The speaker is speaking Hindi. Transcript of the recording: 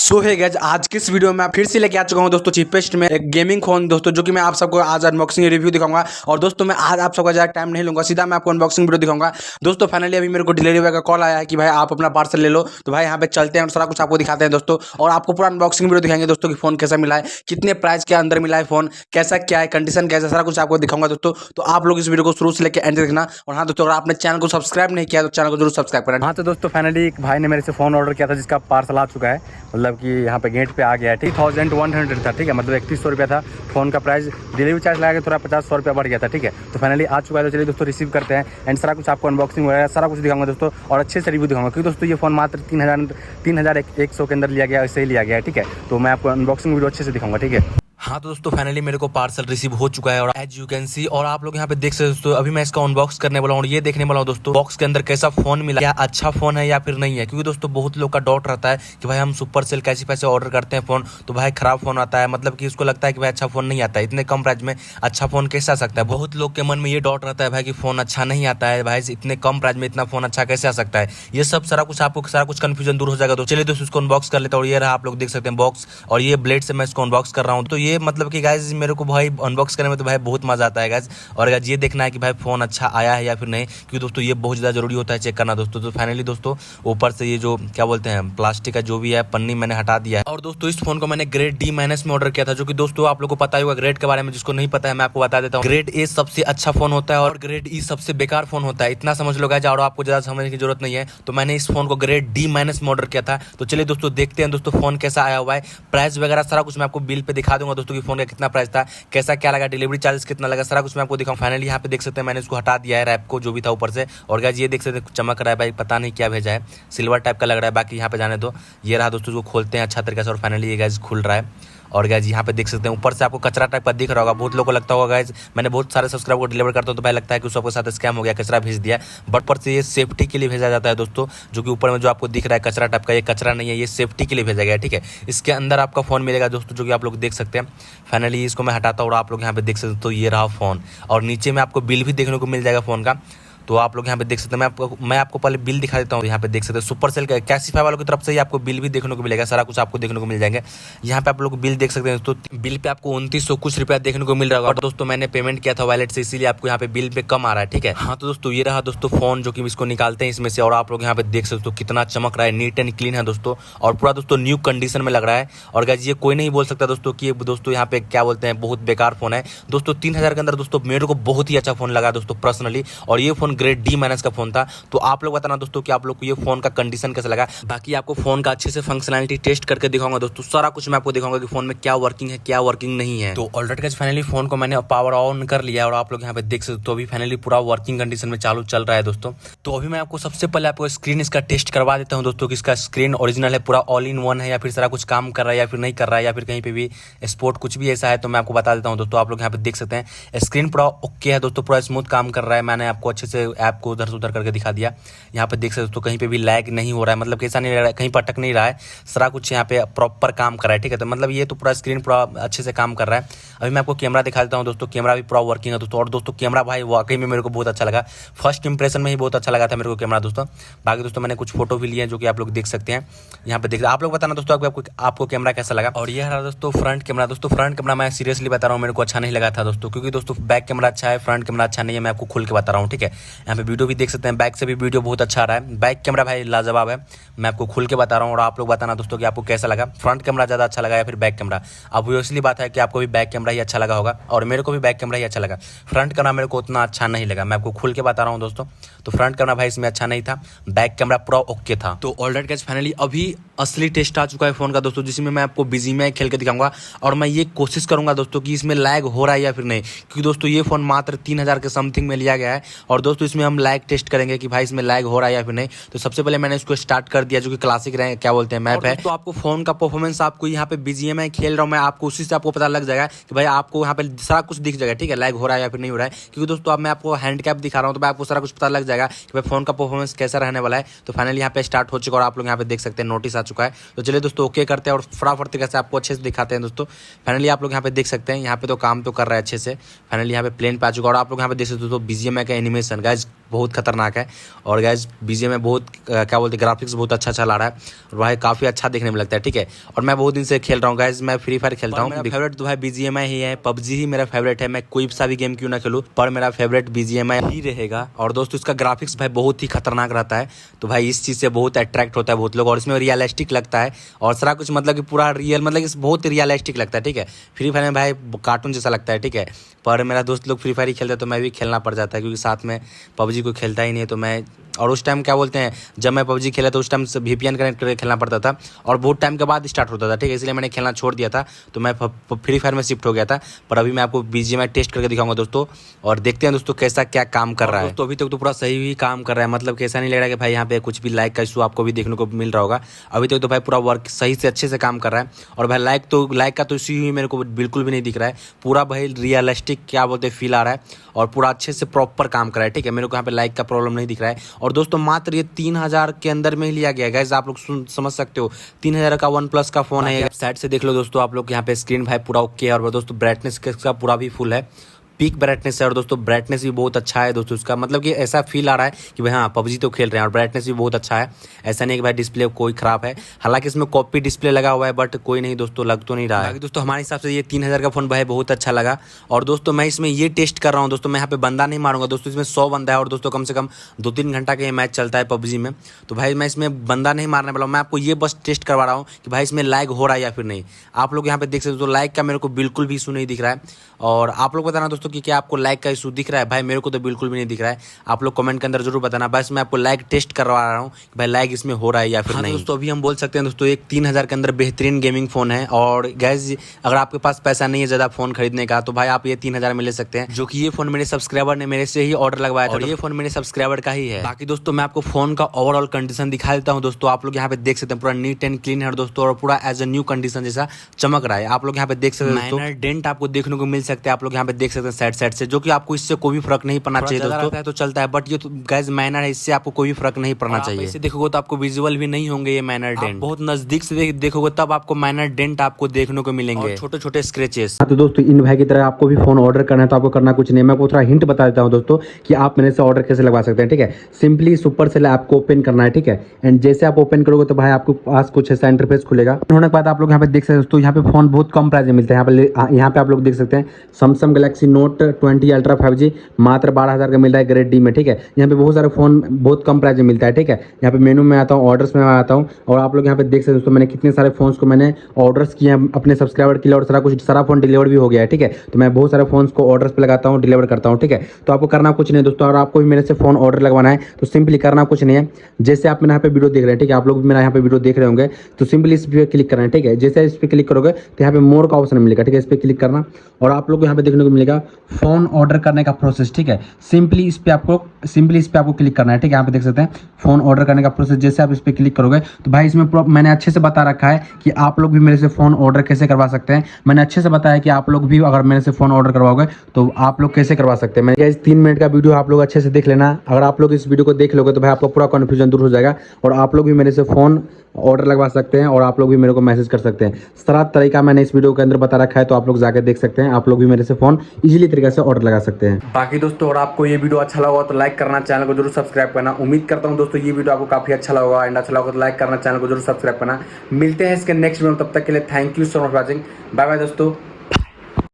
सो है गाइस, आज की इस वीडियो में मैं फिर से लेके आ चुका हूं दोस्तों चीपेस्ट में एक गेमिंग फोन दोस्तों, जो कि मैं आप सबको आज अनबॉक्सिंग रिव्यू दिखाऊंगा। और दोस्तों मैं आज आप सबका ज़्यादा टाइम नहीं लूंगा, सीधा मैं आपको अनबॉक्सिंग वीडियो दिखाऊंगा। दोस्तों फाइनली अभी मेरे को डिलीवरी बॉय का कॉल आया है कि भाई आप अपना पार्सल ले लो। तो भाई यहाँ पे चलते हैं और सारा कुछ आपको दिखाते हैं दोस्तों, और आपको पूरा अनबॉक्सिंग वीडियो दिखाएंगे दोस्तों कि फोन कैसा मिला है, कितने प्राइस के अंदर मिला है फोन, कैसा क्या है, कंडीशन कैसा, सारा कुछ आपको दिखाऊंगा दोस्तों। तो आप लोग इस वीडियो को शुरू से लेकर एंड तक देखना। और हाँ दोस्तों, अगर आपने चैनल को सब्सक्राइब नहीं किया तो चैनल को जरूर सब्सक्राइब करना। हाँ तो दोस्तों फाइनली एक भाई ने मेरे से फोन ऑर्डर किया था जिसका पार्सल आ चुका है, मतलब कि यहाँ पे गेट पे आ गया है। 3100 था, ठीक है, मतलब 3100 रुपया था फोन का प्राइस। डिलीवरी चार्ज लगा के थोड़ा 50-100 रुपया बढ़ गया था, ठीक है। तो फाइनली आ चुका है, तो चलिए दोस्तों रिसीव करते हैं एंड सारा कुछ आपको अनबॉक्सिंग वगैरह सारा कुछ दिखाऊंगा दोस्तों, और अच्छे से रिव्यू दिखाऊंगा, क्योंकि दोस्तों ये फोन मात्र 3100 के अंदर लिया गया, ऐसे ही लिया गया है, ठीक है। तो मैं आपको अनबॉक्सिंग वीडियो अच्छे से दिखाऊंगा, ठीक है। हाँ तो दोस्तों फाइनली मेरे को पार्सल रिसीव हो चुका है, और एज यू कैन सी, और आप लोग यहाँ पे देख सकते हो दोस्तों, अभी मैं इसका अनबॉक्स करने वाला हूँ और ये देखने वाला हूँ दोस्तों बॉक्स के अंदर कैसा फोन मिला, क्या अच्छा फोन है या फिर नहीं है। क्योंकि दोस्तों बहुत लोग का डाउट रहता है कि भाई हम सुपर सेल कैसे पैसे ऑर्डर करते हैं फोन, तो भाई खराब फोन आता है, मतलब कि उसको लगता है कि भाई अच्छा फोन नहीं आता है, इतने कम प्राइस में अच्छा फोन कैसे आ सकता है। बहुत लोग के मन में ये डाउट रहता है भाई कि फोन अच्छा नहीं आता है, भाई इतने कम प्राइस में इतना फोन अच्छा कैसे आ सकता है। ये सब सारा कुछ कंफ्यूजन दूर हो जाएगा। तो चलिए दोस्तों इसको अनबॉक्स कर लेते हैं, और ये रहा, आप लोग देख सकते हैं बॉक्स, और ये ब्लेड से मैं इसको अनबॉक्स कर रहा हूँ। तो ये मतलब कि गाइस मेरे को भाई अनबॉक्स करने में तो भाई बहुत मजा आता है गाइस, और गाइस ये देखना है कि भाई फोन अच्छा आया है या फिर नहीं, क्योंकि दोस्तों ये बहुत ज़्यादा जरूरी होता है चेक करना दोस्तों। तो फाइनली दोस्तों ऊपर से ये जो क्या बोलते हैं प्लास्टिक का जो भी है पन्नी मैंने हटा दिया है। और दोस्तों इस फोन को मैंने ग्रेड D- में ऑर्डर किया था, जो कि दोस्तों आप लोग को पता ही होगा ग्रेड के बारे में। जिसको नहीं पता है मैं आपको बता देता हूँ, ग्रेड A सबसे अच्छा फोन होता है और ग्रेड E सबसे बेकार फोन होता है, इतना समझ लो गाइस, और आपको ज़्यादा समझने की जरूरत नहीं है। तो मैंने इस फोन को ग्रेड D- में ऑर्डर किया था। तो चलिए दोस्तों देखते हैं दोस्तों फोन कैसा आया हुआ है, प्राइस वगैरह सारा कुछ मैं आपको बिल पे दिखा दूंगा दोस्तों कि फोन का कितना प्राइस था, कैसा क्या लगा, डिलीवरी चार्ज कितना लगा, सारा कुछ मैं आपको दिखाऊं। फाइनली यहाँ पे देख सकते हैं मैंने इसको हटा दिया है रैप को जो भी था ऊपर से, और गाइस ये देख सकते हैं चमक रहा है भाई, पता नहीं क्या भेजा है, सिल्वर टाइप का लग रहा है, बाकी यहाँ पे जाने दो। ये रहा दोस्तों, इसको खोलते हैं अच्छा तरीके से, और फाइनली ये गाइस खुल रहा है। और गाइस यहाँ पे देख सकते हैं ऊपर से आपको कचरा टाइप का दिख रहा होगा, बहुत लोगों को लगता होगा गाइस मैंने बहुत सारे सब्सक्राइबर को डिलीवर करता हूँ तो भाई लगता है कि सबके साथ स्कैम हो गया, कचरा भेज दिया, बट पर से ये सेफ्टी के लिए भेजा जाता है दोस्तों। जो कि ऊपर में जो आपको दिख रहा है कचरा टाइप का, ये कचरा नहीं है, ये सेफ्टी के लिए भेजा गया है, ठीक है। इसके अंदर आपका फोन मिलेगा दोस्तों, जो कि आप लोग देख सकते हैं। फाइनली इसको मैं हटाता हूँ और आप लोग यहाँ पे देख सकते हो, तो ये रहा फोन, और नीचे में आपको बिल भी देखने को मिल जाएगा फोन का। तो आप लोग यहाँ पे देख सकते हैं, मैं आपको पहले बिल दिखा देता हूँ। यहाँ पे देख सकते हैं सुपर सेल कैसीफाई वालों की तरफ से ही आपको बिल भी देखने को मिलेगा, सारा कुछ आपको देखने को मिल जाएंगे। यहाँ पे आप लोग बिल देख सकते हैं तो बिल पे आपको 2900 कुछ रुपया देखने को मिल रहा है, और दोस्तों मैंने पेमेंट किया था वॉलेट से, इसीलिए आपको यहाँ पे बिल पे कम आ रहा है, ठीक है। हाँ तो दोस्तों ये रहा दोस्तों फोन, जो कि इसको निकालते हैं इसमें से, और आप लोग यहाँ पे देख सकते हो कितना चमक रहा है, नीट एंड क्लीन है दोस्तों, और पूरा दोस्तों न्यू कंडीशन में लग रहा है। और गाइस ये कोई नहीं बोल सकता दोस्तों कि दोस्तों यहाँ पे क्या बोलते हैं बहुत बेकार फोन है दोस्तों। 3000 के अंदर दोस्तों मेरे को बहुत ही अच्छा फोन लगा दोस्तों पर्सनली, और ये फोन ग्रेड D- का फोन था। तो आप लोग बताना दोस्तों कि आप लोग को ये फोन का कंडीशन कैसा लगा। बाकी आपको फोन का अच्छे से फंक्शनैलिटी टेस्ट करके दिखाऊंगा दोस्तों, सारा कुछ मैं आपको दिखाऊंगा कि फोन में क्या वर्किंग है क्या वर्किंग नहीं है। तो ऑलरेडी गाइस फाइनली फोन को मैंने पावर ऑन कर लिया, और आप लोग यहाँ पे देख सकते हो, तो अभी फाइनली पूरा वर्किंग कंडीशन में चालू चल रहा है दोस्तों। तो अभी मैं आपको सबसे पहले आपको स्क्रीन इसका टेस्ट करवा देता हूँ दोस्तों, कि इसका स्क्रीन ओरिजिनल है, पूरा ऑल इन वन है, या फिर सारा कुछ काम कर रहा है या फिर नहीं कर रहा है, या फिर कहीं पे भी स्पोर्ट कुछ भी ऐसा है, तो मैं आपको बता देता हूँ दोस्तों। आप लोग यहाँ पे देख सकते हैं स्क्रीन पूरा ओके है दोस्तों, पूरा स्मूथ काम कर रहा है। मैंने आपको अच्छे से ऐप को उधर से उधर करके दिखा दिया। यहाँ पे देख सकते हो तो कहीं पे भी लैग नहीं हो रहा है, मतलब कैसा नहीं लग रहा है, कहीं पर अटक नहीं रहा है, सारा कुछ यहाँ पे प्रॉपर काम कर रहा है, ठीक है। तो मतलब ये तो पूरा स्क्रीन पूरा अच्छे से काम कर रहा है। अभी मैं आपको कैमरा दिखा देता हूँ दोस्तों, कैमरा भी पूरा वर्किंग है दोस्तों, और दोस्तों कैमरा भाई वाकई में मेरे को बहुत अच्छा लगा, फर्स्ट इंप्रेशन में ही बहुत अच्छा लगा था मेरे को कैमरा दोस्तों। बाकी दोस्तों मैंने कुछ फोटो भी लिए हैं जो कि आप लोग देख सकते हैं, यहाँ पे देख आप लोग बताना दोस्तों आपको कैमरा कैसा लगा। और ये रहा दोस्तों फ्रंट कैमरा दोस्तों, फ्रंट कैमरा मैं सीरियसली बता रहा हूँ मेरे को अच्छा नहीं लगा था दोस्तों, क्योंकि दोस्तों बैक कैमरा अच्छा है, फ्रंट कैमरा अच्छा नहीं है, मैं आपको खुल के बता रहा हूँ, ठीक है। यहाँ पे वीडियो भी देख सकते हैं, बैक से भी वीडियो बहुत अच्छा आ रहा है, बैक कैमरा भाई लाजवाब है, मैं आपको खुल के बता रहा हूँ। और आप लोग बताना दोस्तों कि आपको कैसा लगा, फ्रंट कैमरा ज़्यादा अच्छा लगा या फिर बैक कैमरा। अब ऑब्वियसली बात है कि आपको भी बैक कैमरा ही अच्छा लगा होगा, और मेरे को भी बैक कैमरा ही अच्छा लगा, फ्रंट कैमरा मेरे को उतना अच्छा नहीं लगा, मैं आपको खुल के बता रहा हूँ दोस्तों। तो फ्रंट कैमरा भाई इसमें अच्छा नहीं था, बैक कैमरा पूरा ओके था। तो ऑलरेडी गाइस फाइनली अभी असली टेस्ट आ चुका है फोन का दोस्तों, जिसमें मैं आपको BGMI खेल के दिखाऊंगा, और मैं ये कोशिश करूंगा दोस्तों कि इसमें लैग हो रहा है या फिर नहीं, क्योंकि दोस्तों ये फोन मात्र 3000 के समथिंग में लिया गया है, और दोस्तों इसमें हम लैग टेस्ट करेंगे कि भाई इसमें लैग हो रहा है या फिर नहीं। तो सबसे पहले मैंने इसको स्टार्ट कर दिया, जो कि क्लासिक रहे क्या बोलते हैं मैप है। तो आपको फोन का परफॉर्मेंस आपको यहाँ पे BGMI खेल रहा हूँ मैं, आपको उसी से आपको पता लग जाएगा कि भाई आपको यहाँ पे सारा कुछ दिख जाएगा, ठीक है, लैग हो रहा है या फिर नहीं हो रहा है। क्योंकि दोस्तों अब मैं आपको हैंड कैप दिखा रहा हूँ, तो भाई आपको सारा कुछ पता लग जाएगा कि भाई फोन का परफॉर्मेंस कैसा रहने वाला है। तो फाइनली यहाँ पे स्टार्ट हो चुका है, और आप लोग यहाँ पे देख सकते हैं नोटिस आ चुका है। तो चलिए दोस्तों ओके करते हैं और फटाफट तरीके से आपको अच्छे से दिखाते हैं दोस्तों। फाइनली आप लोग यहाँ पे देख सकते हैं, यहाँ पे तो काम तो कर रहा है अच्छे से। फाइनली यहाँ पे प्लेन पे आ चुका है, और आप लोग यहाँ पे देख सकते हो BGMI का एनिमेशन गाइस बहुत खतरनाक है। और गाइस बीजीएमआई बहुत क्या बोलते हैं, ग्राफिक्स बहुत अच्छा चला रहा है और भाई काफ़ी अच्छा देखने में लगता है, ठीक है। और मैं बहुत दिन से खेल रहा हूँ गाइस, मैं फ्री फायर खेलता हूँ। मेरा फेवरेट तो भाई बीजीएमआई ही है, पबजी ही मेरा फेवरेट है। मैं कोई सा भी गेम क्यों ना खेलूँ, पर मेरा फेवरेट बीजीएमआई ही रहेगा। और दोस्तों इसका ग्राफिक्स भाई बहुत ही खतरनाक रहता है, तो भाई इस चीज़ से बहुत अट्रैक्ट होता है बहुत लोग। और इसमें रियलिस्टिक लगता है और सारा कुछ मतलब कि पूरा रियल, मतलब कि बहुत रियलिस्टिक लगता है, ठीक है। फ्री फायर में भाई कार्टून जैसा लगता है, ठीक है। पर मेरा दोस्त लोग फ्री फायर ही खेलता है तो मैं भी खेलना पड़ जाता है, क्योंकि साथ में पबजी को खेलता ही नहीं है तो मैं। और उस टाइम क्या बोलते हैं, जब मैं पबजी खेला तो उस टाइम VPN कनेक्ट करके खेलना पड़ता था और बहुत टाइम के बाद स्टार्ट होता था, ठीक है। इसलिए मैंने खेलना छोड़ दिया था, तो मैं फ्री फायर में शिफ्ट हो गया था। पर अभी मैं आपको बीजीएमआई टेस्ट करके दिखाऊंगा दोस्तों, और देखते हैं दोस्तों कैसा क्या काम कर रहा है। दोस्तों अभी तक तो पूरा सही ही काम कर रहा है, मतलब कैसा नहीं लग रहा है कि भाई यहाँ पे कुछ भी लाइक का इशू आपको भी देखने को मिल रहा होगा। अभी तक तो भाई पूरा वर्क सही से अच्छे से काम कर रहा है। और भाई लाइक का तो इशू ही मेरे को बिल्कुल भी नहीं दिख रहा है, पूरा भाई रियलिस्टिक क्या बोलते हैं फील आ रहा है और पूरा अच्छे से प्रॉपर काम कर रहा है, ठीक है। मेरे को यहाँ पे लाइक का प्रॉब्लम नहीं दिख रहा है। और दोस्तों मात्र ये 3000 के अंदर में ही लिया गया है गाइस, आप लोग समझ सकते हो 3000 का OnePlus का फोन है। साइड से देख लो दोस्तों आप लोग, यहाँ पे स्क्रीन भाई पूरा ओके है। और दोस्तों ब्राइटनेस का पूरा भी फुल है, पीक ब्राइटनेस है। और दोस्तों ब्राइटनेस भी बहुत अच्छा है दोस्तों इसका, मतलब कि ऐसा फील आ रहा है कि भाई हाँ पबजी तो खेल रहे हैं। और ब्राइटनेस भी बहुत अच्छा है, ऐसा नहीं कि भाई डिस्प्ले कोई ख़राब है। हालांकि इसमें कॉपी डिस्प्ले लगा हुआ है, बट कोई नहीं दोस्तों, लग तो नहीं रहा है। बाकी दोस्तों हमारे हिसाब से ये 3000 का फ़ोन भाई बहुत अच्छा लगा। और दोस्तों मैं इसमें ये टेस्ट कर रहा हूँ दोस्तों, मैं यहाँ पे बंदा नहीं मारूंगा दोस्तों, इसमें 100 बंदा है। और दोस्तों कम से कम 2-3 घंटा का ये मैच चलता है पबजी में, तो भाई मैं इसमें बंदा नहीं मारने वाला हूँ। मैं आपको ये बस टेस्ट करवा रहा हूँ कि भाई इसमें लैग हो रहा है या फिर नहीं। आप लोग यहाँ पे देख सकते हो, तो लैग का मेरे को बिल्कुल भी इशू नहीं दिख रहा है। और आप लोग बताना दोस्तों कि क्या आपको लैग का इशू दिख रहा है। भाई मेरे को तो बिल्कुल भी नहीं दिख रहा है, आप लोग कमेंट के अंदर जरूर बताना। बस मैं आपको लैग टेस्ट करवा रहा हूँ कि भाई लैग इसमें हो रहा है या फिर नहीं। दोस्तों अभी हम बोल सकते हैं दोस्तों एक 3000 के अंदर बेहतरीन गेमिंग फोन है। और गैस अगर आपके पास पैसा नहीं है ज़्यादा फोन खरीदने का, तो भाई आप ये 3000 में ले सकते हैं, जो कि ये फोन मेरे सब्सक्राइबर ने मेरे से ही ऑर्डर लगवाया था, और ये फोन मेरे सब्सक्राइबर का ही है। बाकी दोस्तों मैं आपको फोन का ओवरऑल कंडीशन दिखा देता हूँ दोस्तों, आप लोग यहाँ पे देख सकते हैं पूरा नीट एंड क्लीन है दोस्तों, और पूरा एज अ न्यू कंडीशन जैसा चमक रहा है। आप लोग यहाँ पे देख सकते हैं दोस्तों, डेंट आपको देखने को मिल सकते हैं, आप लोग यहाँ पे देख सकते हैं साइड से, जो कि आपको इससे कोई भी फर्क नहीं पड़ना चाहिए दोस्तों, तो चलता है। बट ये तो गाइस माइनर है, इससे आपको कोई भी फर्क नहीं पड़ना चाहिए। इसे देखोगे तो आपको विजुअल भी नहीं होंगे ये माइनर डेंट, बहुत नजदीक से देखोगे तब आपको माइनर डेंट आपको देखने को मिलेंगे, छोटे छोटे स्क्रैचेस। तो दोस्तों इन भाई की तरह आपको भी फोन ऑर्डर करना है तो आपको करना कुछ नहीं है, मैं आपको थोड़ा हिंट बता देता हूँ दोस्तों कि आप मेरे से ऑर्डर कैसे लगवा सकते हैं, ठीक है। सिंपली सुपर सेल ऐप को ओपन करना है, ठीक है। एंड जैसे आप ओपन करोगे तो भाई आपको पास कुछ ऐसा इंटरफेस खुलेगा। होने के बाद आप लोग यहाँ पे देख सकते हैं दोस्तों, यहाँ पे फोन बहुत कम प्राइस में मिलते हैं। यहाँ पे आप लोग देख सकते हैं Samsung Galaxy note 20 ultra 5G मात्र 12000 का मिल रहा है ग्रेड डी में, ठीक है। यहाँ पे बहुत सारे फोन बहुत कम प्राइस में मिलता है, ठीक है। यहाँ पे मेनू में आता हूँ, ऑर्डर्स में आता हूँ, और आप लोग यहाँ पे देख सकते हैं दोस्तों मैंने कितने सारे फोन्स को मैंने ऑर्डर्स किए हैं अपने सब्सक्राइबर के लिए, और सारा फोन डिलीवर भी हो गया है, ठीक है। तो मैं बहुत सारे फोन्स को ऑर्डर्स पे लगाता हूँ, डिलीवर करता हूँ, ठीक है। तो आपको करना कुछ नहीं दोस्तों, और आपको भी मेरे से फोन ऑर्डर लगवाना है तो सिंपली करना कुछ नहीं है। जैसे आप मेरे यहाँ पे वीडियो देख रहे हैं, ठीक है, आप लोग भी मेरा यहाँ पे वीडियो देख रहे होंगे, तो सिंपली इस पर क्लिक करना है, ठीक है। जैसे इस पर क्लिक करोगे तो यहाँ पे मोर का ऑप्शन मिलेगा, ठीक है। इस पर क्लिक करना और आप लोग को यहाँ पे देखने को मिलेगा फोन ऑर्डर करने का प्रोसेस, ठीक है। सिंपली इस पे आपको क्लिक करना है, ठीक है। यहाँ पे देख सकते हैं फोन ऑर्डर करने का प्रोसेस। जैसे आप इस पे क्लिक करोगे तो भाई इसमें मैंने अच्छे से बता रखा है कि आप लोग भी मेरे से फोन ऑर्डर कैसे करवा सकते हैं। मैंने अच्छे से बताया कि आप लोग भी अगर मेरे से फोन ऑर्डर करवाओगे तो आप लोग कैसे करवा सकते हैं। मैं 3 मिनट का वीडियो आप लोग अच्छे से देख लेना। अगर आप लोग इस वीडियो को देख लोगे तो भाई आपका पूरा कन्फ्यूजन दूर हो जाएगा, और आप लोग भी मेरे से फोन ऑर्डर लगवा सकते हैं, और आप लोग भी मेरे को मैसेज कर सकते हैं। सारा तरीका मैंने इस वीडियो के अंदर बता रखा है, तो आप लोग जाकर देख सकते हैं। आप लोग भी मेरे से फोन इजीली तरीके से ऑर्डर लगा सकते हैं। बाकी दोस्तों अगर आपको ये वीडियो अच्छा लगा तो लाइक करना, चैनल को जरूर सब्सक्राइब करना। उम्मीद करता हूँ दोस्तों ये वीडियो आपको काफी अच्छा लगा, एंड अच्छा लगा तो लाइक करना, चैनल को जरूर सब्सक्राइब करना। मिलते हैं इसके नेक्स्ट वीडियो में, तब तक के लिए thank you so much watching, bye bye दोस्तों।